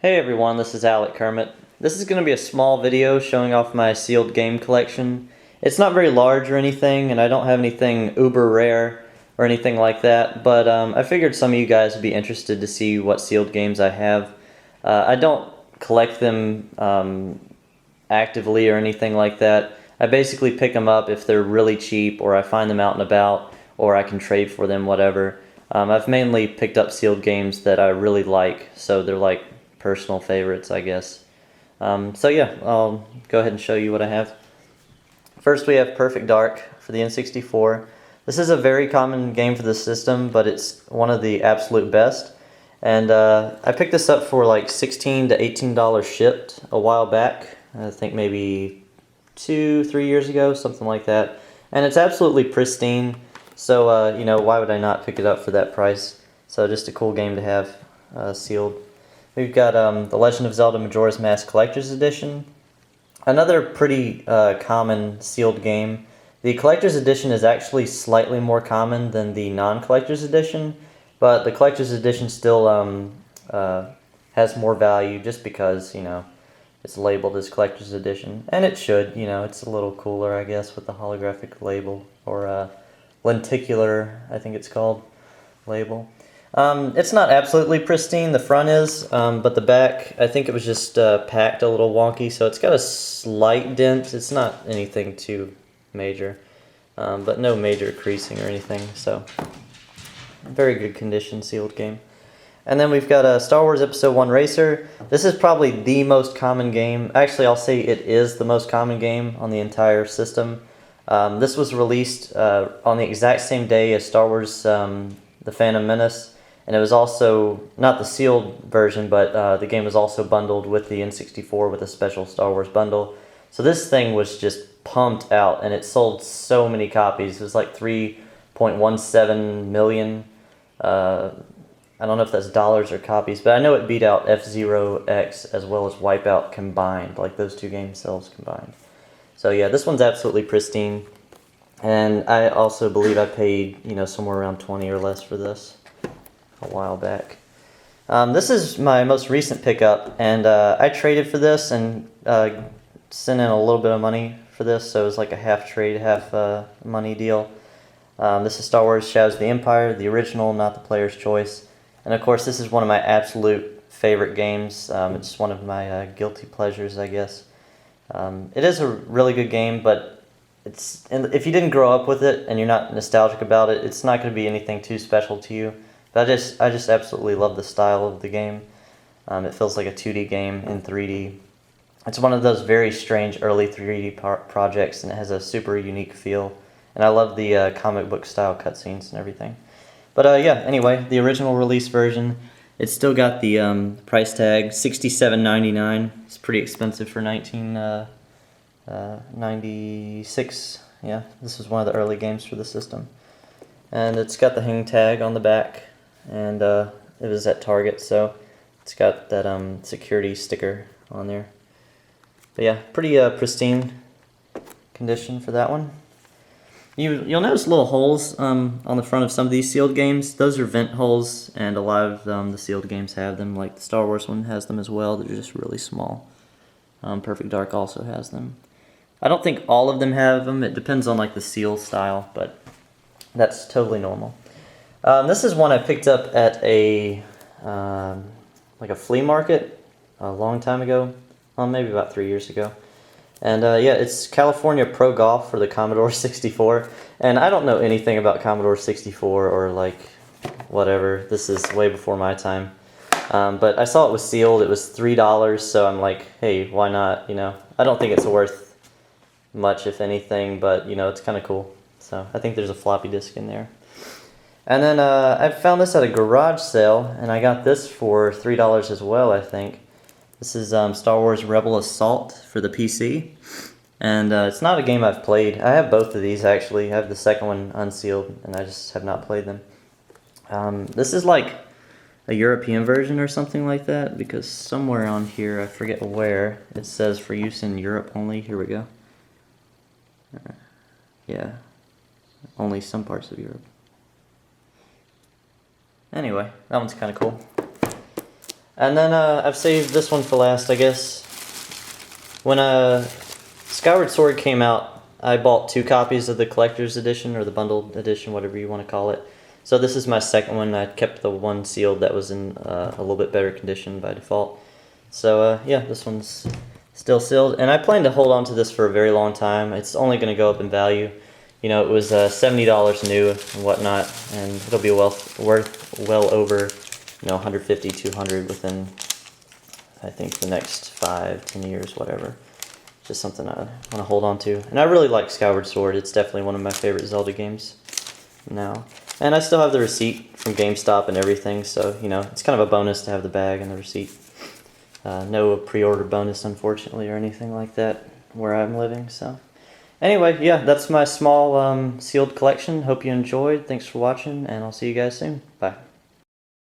Hey everyone, this is aleckermit. This is going to be a small video showing off my sealed game collection. It's not very large or anything, and I don't have anything uber rare or anything like that, but I figured some of you guys would be interested to see what sealed games I have. I don't collect them actively or anything like that. I basically pick them up if they're really cheap, or I find them out and about, or I can trade for them, whatever. I've mainly picked up sealed games that I really like, so they're like personal favorites, I guess. So yeah, I'll go ahead and show you what I have. First we have Perfect Dark for the N64. This is a very common game for the system, but it's one of the absolute best. And I picked this up for like $16 to $18 shipped a while back. I think maybe 2-3 years ago, something like that. And it's absolutely pristine, so you know, why would I not pick it up for that price? So just a cool game to have sealed. We've got The Legend of Zelda Majora's Mask Collector's Edition. Another pretty common sealed game. The Collector's Edition is actually slightly more common than the non-Collector's Edition, but the Collector's Edition still has more value just because, you know, it's labeled as Collector's Edition. And it should, you know, it's a little cooler, I guess, with the holographic label, or lenticular, I think it's called, label. It's not absolutely pristine, the front is, but the back, I think it was just packed a little wonky, so it's got a slight dent. It's not anything too major, but no major creasing or anything, so very good condition sealed game. And then we've got Star Wars Episode 1 Racer. This is probably the most common game. Actually, I'll say it is the most common game on the entire system. This was released on the exact same day as Star Wars The Phantom Menace. And it was also, not the sealed version, but the game was also bundled with the N64 with a special Star Wars bundle. So this thing was just pumped out, and it sold so many copies. It was like 3.17 million. I don't know if that's dollars or copies, but I know it beat out F-Zero X as well as Wipeout combined, like those two game sales combined. So yeah, this one's absolutely pristine. And I also believe I paid, you know, somewhere around 20 or less for this a while back. This is my most recent pickup, and I traded for this and sent in a little bit of money for this, so it was like a half trade, half money deal. This is Star Wars Shadows of the Empire, the original, not the player's choice. And of course, this is one of my absolute favorite games. It's one of my guilty pleasures, I guess. It is a really good game, but if you didn't grow up with it and you're not nostalgic about it, it's not going to be anything too special to you. But I just absolutely love the style of the game. It feels like a 2D game in 3D. It's one of those very strange early 3D projects, and it has a super unique feel. And I love the comic book style cutscenes and everything. But yeah, anyway, the original release version, it's still got the price tag, $67.99. It's pretty expensive for 1996. Yeah, this was one of the early games for the system. And it's got the hang tag on the back, and it was at Target, so it's got that security sticker on there. But yeah, pretty pristine condition for that one. You'll notice little holes on the front of some of these sealed games. Those are vent holes, and a lot of the sealed games have them, like the Star Wars one has them as well. They're just really small. Perfect Dark also has them. I don't think all of them have them. It depends on like the seal style, but that's totally normal. This is one I picked up at a like a flea market a long time ago, well, maybe about 3 years ago. And yeah, it's California Pro Golf for the Commodore 64. And I don't know anything about Commodore 64 or like whatever. This is way before my time. But I saw it was sealed. It was $3, so I'm like, hey, why not? You know, I don't think it's worth much, if anything, but you know, it's kind of cool. So I think there's a floppy disk in there. And then I found this at a garage sale, and I got this for $3 as well, I think. This is Star Wars Rebel Assault for the PC, and it's not a game I've played. I have both of these, actually. I have the second one unsealed, and I just have not played them. This is like a European version or something like that, because somewhere on here, I forget where, it says for use in Europe only. Here we go. Yeah, only some parts of Europe. Anyway, that one's kind of cool. And then I've saved this one for last, I guess. When Skyward Sword came out, I bought 2 copies of the collector's edition, or the bundled edition, whatever you want to call it. So this is my second one. I kept the one sealed that was in a little bit better condition by default. So yeah, this one's still sealed, and I plan to hold on to this for a very long time. It's only going to go up in value. You know, it was $70 new and whatnot, and it'll be worth well over, you know, 150, 200 within, I think, the next 5, 10 years, whatever. Just something I want to hold on to. And I really like Skyward Sword. It's definitely one of my favorite Zelda games now. And I still have the receipt from GameStop and everything, so, you know, it's kind of a bonus to have the bag and the receipt. No pre-order bonus, unfortunately, or anything like that where I'm living, so. Anyway, yeah, that's my small sealed collection. Hope you enjoyed. Thanks for watching, and I'll see you guys soon. Bye.